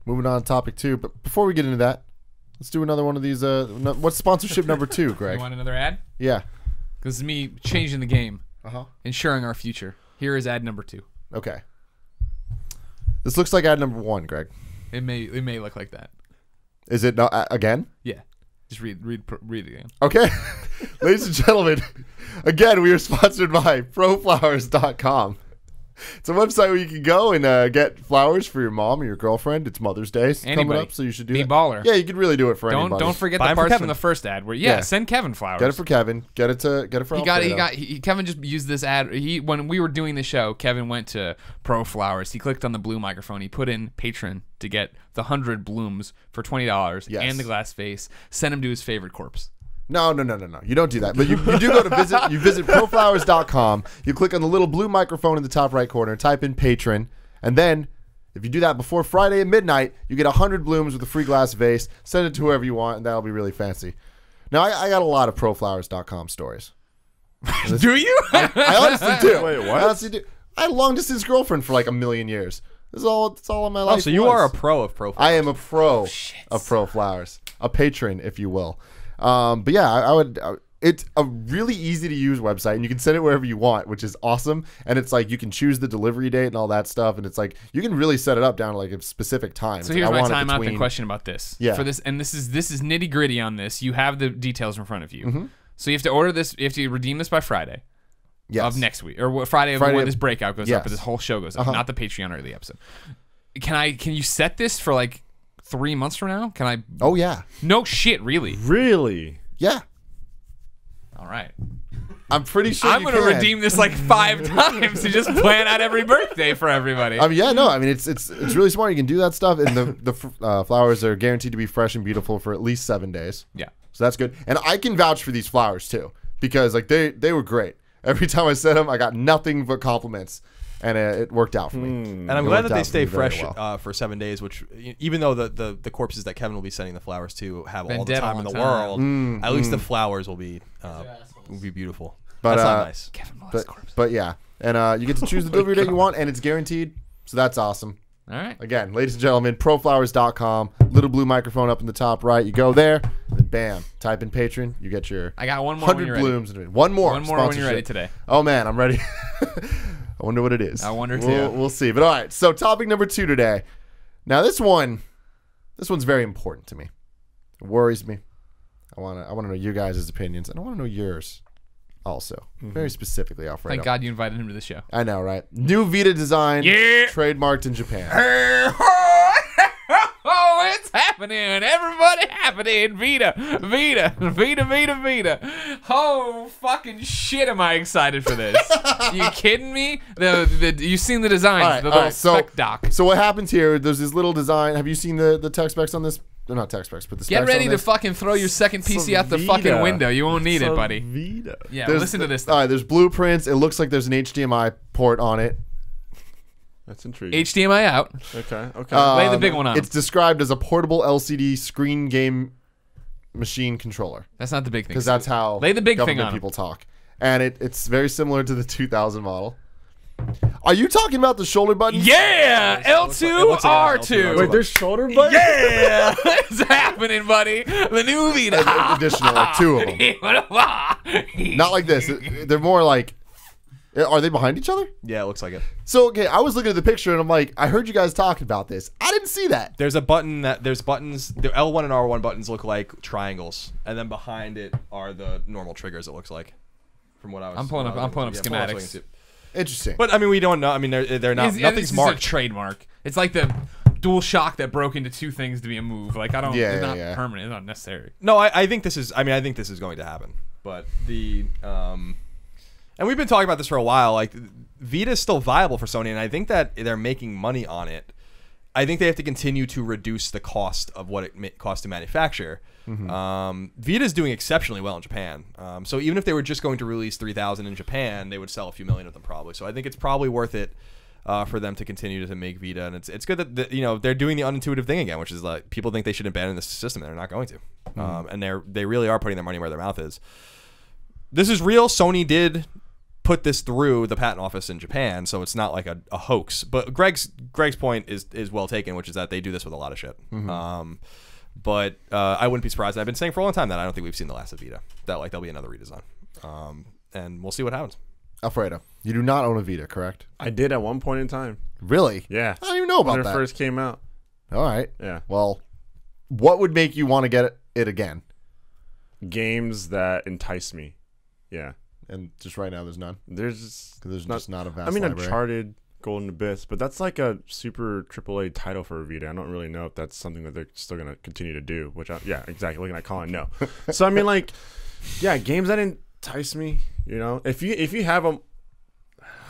moving on to topic 2. But before we get into that, let's do another one of these. What's sponsorship number 2, Greg? You want another ad? Yeah. This is me changing the game, Uh-huh. ensuring our future. Here is ad number 2. Okay. This looks like ad number 1, Greg. It may look like that. Is it not, again? Yeah. Just read it again. Okay. Ladies and gentlemen, again, we are sponsored by ProFlowers.com. It's a website where you can go and get flowers for your mom or your girlfriend. It's Mother's Day coming up, so you should do Be that. baller. Yeah, you could really do it for anybody. Don't forget Buy the 'em for parts from Kevin. the first ad where send Kevin flowers. Get it for Kevin. Get it for Kevin just used this ad. When we were doing the show, Kevin went to ProFlowers. He clicked on the blue microphone. He put in patron to get the 100 blooms for $20 and the glass vase. Send him to his favorite corpse. No. You don't do that. But you do go to visit proflowers.com. You click on the little blue microphone in the top right corner, type in patron, and then if you do that before Friday at midnight, you get 100 blooms with a free glass vase. Send it to whoever you want, and that'll be really fancy. Now, I got a lot of proflowers.com stories. Do you? I honestly do. Wait, what? I honestly do. I had a long distance girlfriend for like a million years. That's all in my life. Oh, so you are a pro of ProFlowers. I am a pro of ProFlowers, a patron, if you will. But yeah, I would. It's a really easy to use website, and you can send it wherever you want, which is awesome. And it's like you can choose the delivery date and all that stuff, and it's like you can really set it up down to like a specific time. So It's here's like, my I want it time out the between- question about this. Yeah. For this, and this is nitty gritty on this. You have the details in front of you. So you have to order this. You have to redeem this by Friday Yes. of next week, or Friday of Friday when of- this breakout goes yes. up, or this whole show goes up, not the Patreon early episode. Can you set this for like 3 months from now? Can I? Oh yeah, No shit, really. Really? yeah. All right. I'm pretty sure I'm you gonna can. redeem this like 5 times to just plan out every birthday for everybody. I mean, yeah, no. I mean, it's really smart. You can do that stuff, and the flowers are guaranteed to be fresh and beautiful for at least 7 days. Yeah. So that's good. And I can vouch for these flowers too, because like they were great. Every time I sent them, I got nothing but compliments, and it worked out for me. And I'm It glad worked that they out for stay me very fresh well. for 7 days, which even though the corpses that Kevin will be sending the flowers to have Been all the dead time all in the the time. world, at least the flowers will be beautiful. But, That's not nice. Kevin loves corpse. But yeah, and you get to choose the delivery date you want, and it's guaranteed. So that's awesome. All right. Again, ladies and gentlemen, proflowers.com, little blue microphone up in the top right. You go there, and then bam, type in patron. You get your I got one more when 100 you're ready. blooms. One more. One more when you're ready sponsorship. today. Oh man, I'm ready. I wonder what it is. I wonder too. We'll see. But all right, so topic number 2 today. Now this one's very important to me. It worries me. I want to know you guys' opinions, and I want to know yours also. Very specifically, Alfredo. Thank God you invited him to the show. I know, right? New Vita design, Yeah. trademarked in Japan. Oh, it's happening. Everybody happening. Vita. Oh, fucking shit, am I excited for this. You kidding me? You've seen the designs, the little spec doc. So what happens here, there's this little design. Have you seen the tech specs on this? They're not tech specs, but the specs Get ready on to this? fucking throw your second PC out the Vita. fucking window. You won't need it, So buddy. Vita. Yeah, There's listen to this. All right, there's blueprints. It looks like there's an HDMI port on it. That's intriguing. HDMI out. Okay. Lay the big one on. It's described as a portable LCD screen game machine controller, That's not the big thing. because that's how Lay the big thing government on 'em. people talk. And it's very similar to the 2000 model. Are you talking about the shoulder button? Yeah, L2, it looks like an R2. L2. Wait, there's shoulder buttons? Yeah, it's happening, buddy. The new Vita. Additional, like 2 of them. Not like this. They're more like, are they behind each other? Yeah, it looks like it. So, okay, I was looking at the picture and I'm like, I heard you guys talking about this. I didn't see that. There's a button there's buttons. The L1 and R1 buttons look like triangles, and then behind it are the normal triggers. It looks like, from what I was. I'm pulling up schematics. so you can see it. Interesting. But I mean, we don't know. I mean, they're not. This Nothing's is marked. a trademark. It's like the dual shock that broke into 2 things to be a move. Like I don't. Yeah, it's yeah, not yeah. permanent. It's not necessary. No, I think this is. I mean, I think this is going to happen. But and we've been talking about this for a while. Like, Vita is still viable for Sony, and I think that they're making money on it. I think they have to continue to reduce the cost of what it costs to manufacture. Vita is doing exceptionally well in Japan. So even if they were just going to release 3,000 in Japan, they would sell a few million of them probably. So I think it's probably worth it for them to continue to make Vita. And it's good that they're doing the unintuitive thing again, which is like people think they should abandon the system, and they're not going to. And they really are putting their money where their mouth is. This is real. Sony did put this through the patent office in Japan, so it's not like a hoax. But Greg's point is well taken, which is that they do this with a lot of shit. But I wouldn't be surprised. I've been saying for a long time that I don't think we've seen the last of Vita. That like there'll be another redesign, and we'll see what happens. Alfredo, you do not own a Vita, correct? I did at one point in time. Really? Yeah. I don't even know about when that. it first came out. All right. Yeah. Well, what would make you want to get it again? Games that entice me. Yeah. And just right now, there's none. There's just not a vast I mean, library. Uncharted, Golden Abyss, but that's like a super AAA title for Vita. I don't really know if that's something that they're still going to continue to do, yeah, exactly. Looking at Colin, no. So, I mean, like, yeah, games that entice me, you know? If you have I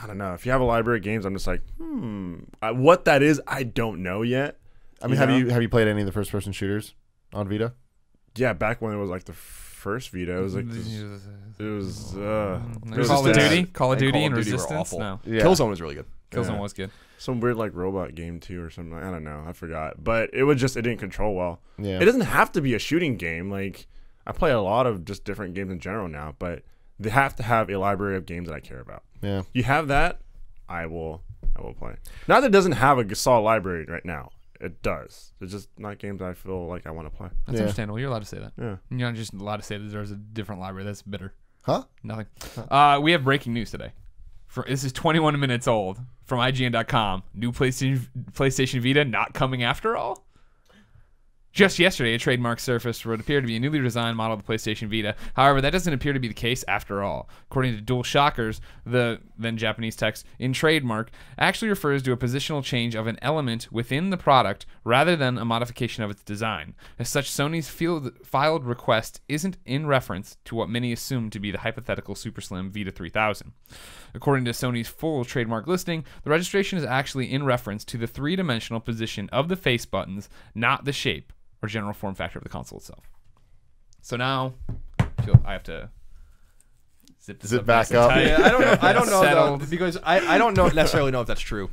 don't know. If you have a library of games, I'm just like, what that is, I don't know yet. I mean, have you played any of the first-person shooters on Vita? Yeah, back when it was like the first Vita, it was like Call of Duty and were Resistance. awful. No, Yeah. Killzone was really good. Killzone was good. some weird like robot game too or something. I don't know. I forgot. But it didn't control well. Yeah. It doesn't have to be a shooting game. Like I play a lot of just different games in general now, but they have to have a library of games that I care about. Yeah. You have that, I will play. Not that it doesn't have a solid library right now. It does. It's just not games that I feel like I want to play. That's understandable. You're allowed to say that. Yeah. You're not just allowed to say that there's a different library. That's bitter. Huh? Nothing. We have breaking news today. This is 21 minutes old from IGN.com. New PlayStation Vita not coming after all? Just yesterday, a trademark surfaced what appeared to be a newly designed model of the PlayStation Vita. However, that doesn't appear to be the case after all. According to Dual Shockers, the then Japanese text in trademark actually refers to a positional change of an element within the product rather than a modification of its design. As such, Sony's filed request isn't in reference to what many assume to be the hypothetical Super Slim Vita 3000. According to Sony's full trademark listing, the registration is actually in reference to the three-dimensional position of the face buttons, not the shape or general form factor of the console itself. So now, I have to zip back up. Yeah, I don't know though, because I don't necessarily know if that's true.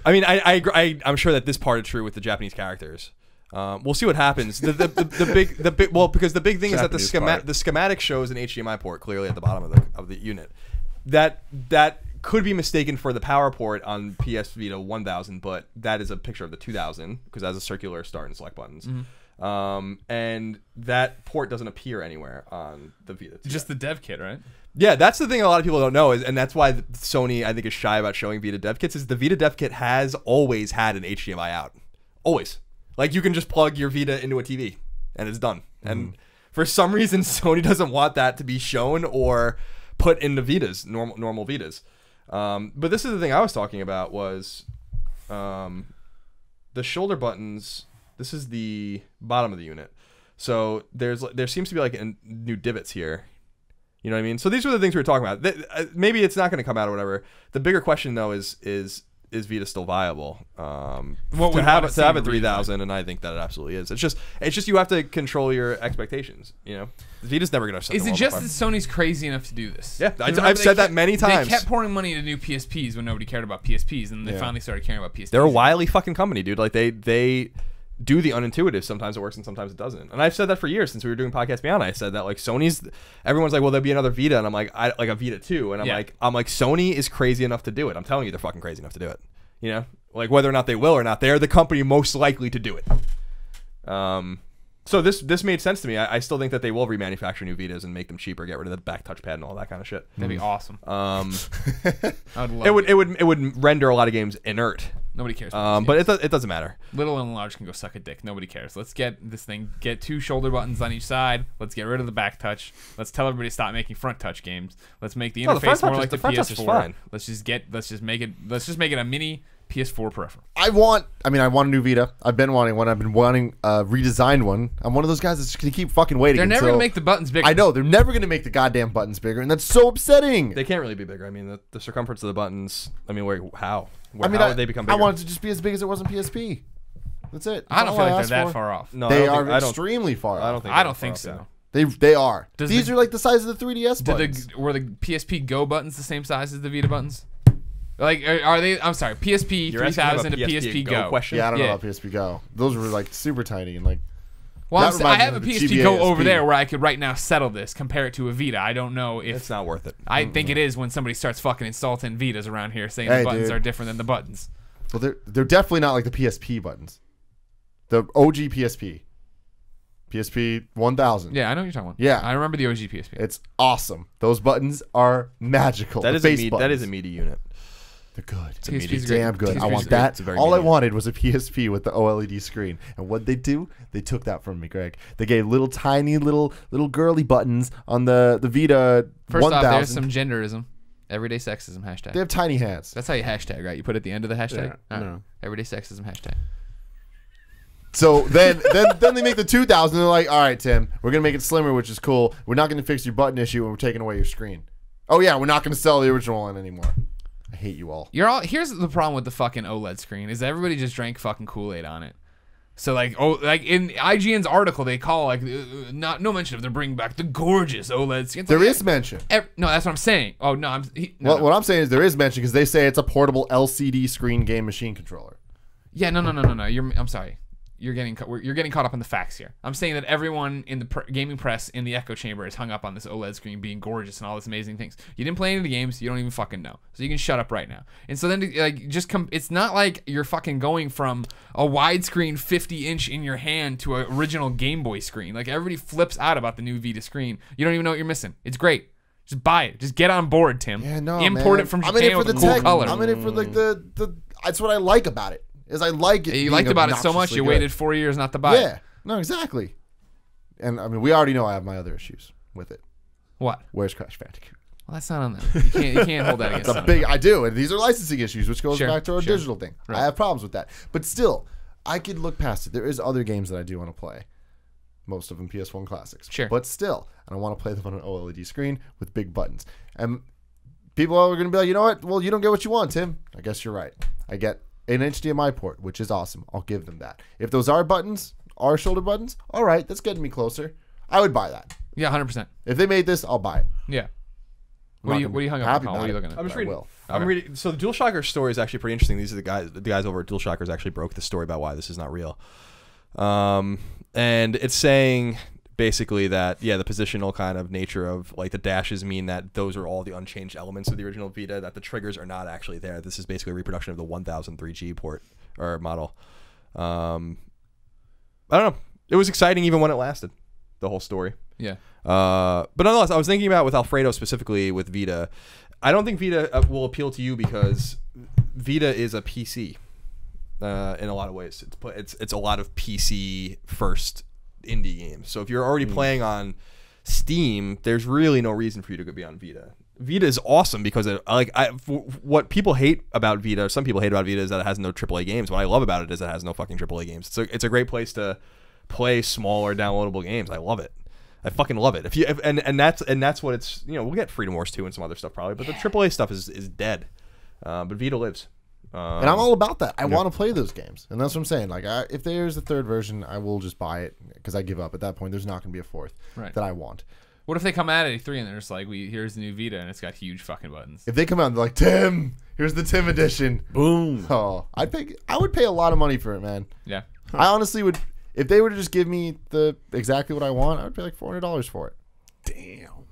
I mean, I agree, I'm sure that this part is true with the Japanese characters. We'll see what happens. Because the big thing is that the schematic shows an HDMI port clearly at the bottom of the unit. That could be mistaken for the power port on PS Vita 1000, but that is a picture of the 2000 because it has a circular start and select buttons. Mm-hmm. And that port doesn't appear anywhere on the Vita. Just the dev kit, right? Yeah, that's the thing a lot of people don't know, and that's why Sony, I think, is shy about showing Vita dev kits, is the Vita dev kit has always had an HDMI out. Always. Like, you can just plug your Vita into a TV, and it's done. Mm-hmm. And for some reason, Sony doesn't want that to be shown or put into Vitas, normal Vitas. But this is the thing I was talking about was the shoulder buttons. This is the bottom of the unit. So there seems to be like new divots here. You know what I mean? So these are the things we were talking about. Maybe it's not going to come out or whatever. The bigger question though is Vita still viable? To have a 3000, and I think that it absolutely is. It's just you have to control your expectations. You know, Vita's never going to. Is it just that Sony's crazy enough to do this? Yeah, I've said that many times. They kept pouring money into new PSPs when nobody cared about PSPs, and they finally started caring about PSPs. They're a wily fucking company, dude. Like they do the unintuitive. Sometimes it works and sometimes it doesn't. And I've said that for years since we were doing Podcast Beyond. I said that like everyone's like, well, there'll be another Vita, and I'm like, like a Vita 2, and I'm like, Sony is crazy enough to do it. I'm telling you, they're fucking crazy enough to do it. You know, like whether or not they will or not, they're the company most likely to do it. So this made sense to me. I still think that they will remanufacture new Vitas and make them cheaper, get rid of the back touchpad and all that kind of shit. That'd be awesome. I would love it would render a lot of games inert. Nobody cares. But it doesn't matter. Little and large can go suck a dick. Nobody cares. Let's get this thing. Get two shoulder buttons on each side. Let's get rid of the back touch. Let's tell everybody to stop making front touch games. Let's make the interface more like the PS4. Fine. Let's just make it a mini PS4 peripheral. I want a new Vita. I've been wanting one. I've been wanting a redesigned one. I'm one of those guys that's just going to keep fucking waiting. They're never going to make the buttons bigger. I know. They're never going to make the goddamn buttons bigger, and that's so upsetting. They can't really be bigger. I mean, the circumference of the buttons, I mean, how? How would they become bigger? I want it to just be as big as it was in PSP. That's it. I don't feel like they're that far off. No, they are extremely far off. I don't think so. They are. These are like the size of the 3DS buttons. Were the PSP Go buttons the same size as the Vita buttons? Like, are they? I'm sorry, PSP 3000 to PSP Go. Question? Yeah, I don't know about PSP Go. Those were like super tiny and like. Well, That I reminds me have a of the PSP Go GBA over SP. there where I could right now settle this, compare it to a Vita. I don't know if It's not worth it. I think it is when somebody starts fucking insulting Vitas around here, saying Hey, the buttons dude. are different than the buttons. Well, they're definitely not like the PSP buttons. The OG PSP. PSP 1000. Yeah, I know what you're talking about. Yeah. I remember the OG PSP. It's awesome. Those buttons are magical. That The is a face that buttons. is a meaty unit. They're good. PSP 's It's great. damn good. I PSP 's want great. that. It's a very All I good wanted was a PSP with the OLED screen. And what they do, they took that from me, Greg. They gave little tiny little girly buttons on the Vita First 1000. off, there's some genderism. Everyday sexism hashtag. They have tiny hands. That's how you hashtag, right? You put it at the end of the hashtag? Yeah, All right. no. Everyday sexism hashtag. So then they make the 2000. They're like, all right, Tim, we're gonna make it slimmer, which is cool. We're not gonna fix your button issue, and we're taking away your screen. Oh yeah, we're not gonna sell the original one anymore. I hate you all. Here's the problem with the fucking OLED screen is that everybody just drank fucking Kool-Aid on it. So like in IGN's article they call like no mention of they're bringing back the gorgeous OLED screen. There is mention. No, that's what I'm saying. Oh no, Well, what I'm saying is there is mention because they say it's a portable LCD screen game machine controller. Yeah, no. I'm sorry. You're getting caught up in the facts here. I'm saying that everyone in the gaming press in the echo chamber is hung up on this OLED screen being gorgeous and all this amazing things. You didn't play any of the games, you don't even fucking know. So you can shut up right now. And so then like it's not like you're fucking going from a widescreen 50-inch in your hand to an original Game Boy screen. Like everybody flips out about the new Vita screen. You don't even know what you're missing. It's great. Just buy it. Just get on board, Tim. Yeah, no, Import man. it from I'm in it Japan for with the a cool tech. color. I'm in it for like the. That's what I like about it. Is I like it. You being liked about it so much obnoxiously you good. waited 4 years not to buy Yeah. it. No, exactly. And I mean, we already know I have my other issues with it. What? Where's Crash Bandicoot? Well, that's not on them. You can't hold that against It's a them. big. I do, and these are licensing issues, which goes Sure, back to our sure. digital thing. Right. I have problems with that, but still, I could look past it. There is other games that I do want to play. Most of them PS1 classics. Sure. But still, and I want to play them on an OLED screen with big buttons. And people are going to be like, you know what? Well, you don't get what you want, Tim. I guess you're right. I get an HDMI port, which is awesome. I'll give them that. If those are buttons, are shoulder buttons, all right, that's getting me closer. I would buy that. Yeah, 100%. If they made this, I'll buy it. Yeah. I'm What not are you gonna be hung up happy on? Colin? What about are you it. looking at? I'm just I reading. will. I'm reading. So the DualShocker story is actually pretty interesting. These are the guys over at DualShockers actually broke the story about why this is not real. And it's saying basically that the positional kind of nature of like the dashes mean that those are all the unchanged elements of the original Vita. That the triggers are not actually there. This is basically a reproduction of the 1000 3G port or model. I don't know. It was exciting even when it lasted. The whole story. Yeah. But nonetheless, I was thinking about with Alfredo specifically with Vita. I don't think Vita will appeal to you because Vita is a PC in a lot of ways. It's a lot of PC first indie games. So if you're already playing on Steam, there's really no reason for you to be on Vita. Vita is awesome because what people hate about Vita, some people hate about Vita is that it has no AAA games. What I love about it is that it has no fucking AAA games. It's a great place to play smaller downloadable games. I love it. I fucking love it. And that's what it's. We'll get Freedom Wars 2 and some other stuff probably, but the AAA stuff is dead. But Vita lives. And I'm all about that. I want to play those games, and that's what I'm saying. Like, if there's a third version, I will just buy it because I give up. At that point, there's not going to be a fourth that I want. What if they come out at E3 and they're just like, here's the new Vita and it's got huge fucking buttons? If they come out and they're like, Tim, here's the Tim edition. Boom. Oh, I would pay a lot of money for it, man. Yeah. I honestly would. If they were to just give me exactly what I want, I would pay like $400 for it. Damn.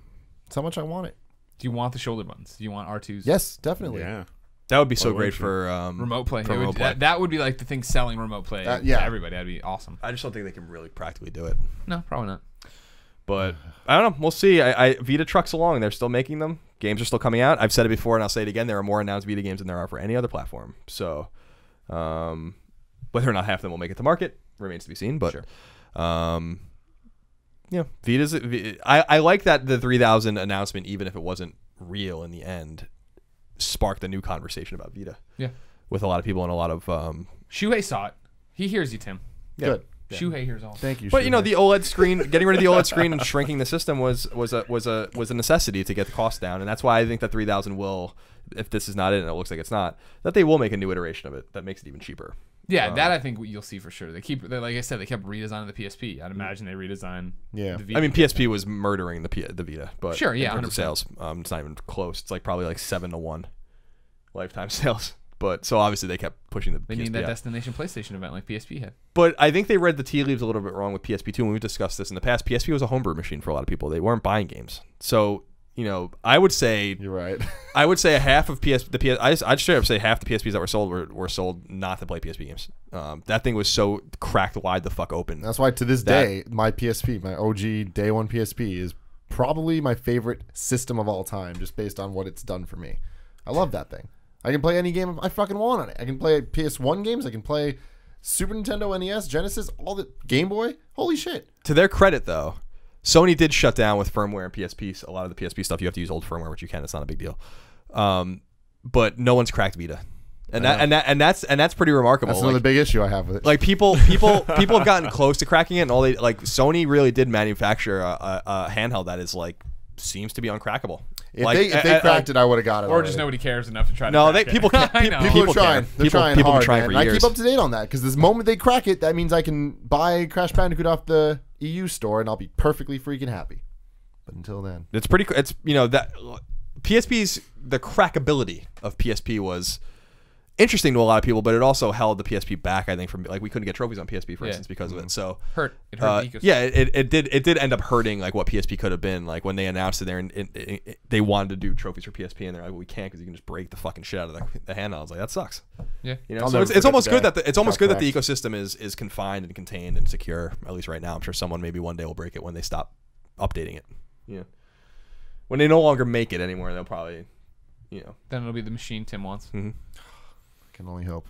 That's how much I want it. Do you want the shoulder buttons? Do you want R2s? Yes, definitely. Yeah. That would be so Why great wouldn't for Remote play. For remote play. That would be like the thing selling remote play yeah. to everybody. That'd be awesome. I just don't think they can really practically do it. No, probably not. But I don't know. We'll see. Vita trucks along. They're still making them. Games are still coming out. I've said it before and I'll say it again. There are more announced Vita games than there are for any other platform. So whether or not half of them will make it to market remains to be seen. But Sure. Vita's. I like that the 3000 announcement, even if it wasn't real in the end, sparked a new conversation about Vita. Yeah. With a lot of people and a lot of. Shuhei saw it. He hears you, Tim. Good. Shuhei hears all. Thank you. But Shuhei. the OLED screen, getting rid of the OLED screen and shrinking the system was a necessity to get the cost down, and that's why I think that 3000 will, if this is not it, and it looks like it's not, that they will make a new iteration of it that makes it even cheaper. Yeah, that I think you'll see for sure. Like I said, they kept redesigning the PSP. I'd imagine they redesign. Yeah. The Vita. I mean, PSP was murdering the Vita, but Sure, yeah, in terms of 100%. sales, it's not even close. It's like probably like 7-1 lifetime sales. But so obviously they kept pushing the They PSP need that out. destination PlayStation event like PSP had. But I think they read the tea leaves a little bit wrong with PSP too. When we've discussed this in the past, PSP was a homebrew machine for a lot of people. They weren't buying games. So, you know, I would say You're right. I would say a half of I'd straight up say half the PSPs that were sold were sold not to play PSP games. That thing was so cracked wide the fuck open. That's why to this day, my PSP, my OG day one PSP, is probably my favorite system of all time, just based on what it's done for me. I love that thing. I can play any game I fucking want on it. I can play PS1 games. I can play Super Nintendo, NES, Genesis, all the Game Boy. Holy shit. To their credit, though, Sony did shut down with firmware and PSP. A lot of the PSP stuff you have to use old firmware, which you can. It's not a big deal. But no one's cracked Vita, and that's pretty remarkable. That's another big issue I have with it. Like people have gotten close to cracking it, and all they like Sony really did manufacture a handheld that is like seems to be uncrackable. If they cracked it, I would have got it. Or already. just nobody cares enough to try to No, crack it. people can't. I know. People are trying. They're trying hard, trying man. for And I years. keep up to date on that because this moment they crack it, that means I can buy Crash Bandicoot off the EU store and I'll be perfectly freaking happy. But until then, It's pretty. It's that PSP's the crackability of PSP was interesting to a lot of people, but it also held the PSP back. I think from like we couldn't get trophies on PSP for instance because of it. So It hurt the ecosystem. yeah, it did end up hurting like what PSP could have been. Like when they announced it there, and they wanted to do trophies for PSP, and they're like, well, we can't because you can just break the fucking shit out of the handheld. I was like, that sucks. Yeah. You know, I'll so never it's almost forget good that it's almost good that the correct. ecosystem is confined and contained and secure. At least right now, I'm sure someone maybe one day will break it when they stop updating it. Yeah, when they no longer make it anymore, they'll probably, Then it'll be the machine Tim wants. I can only hope.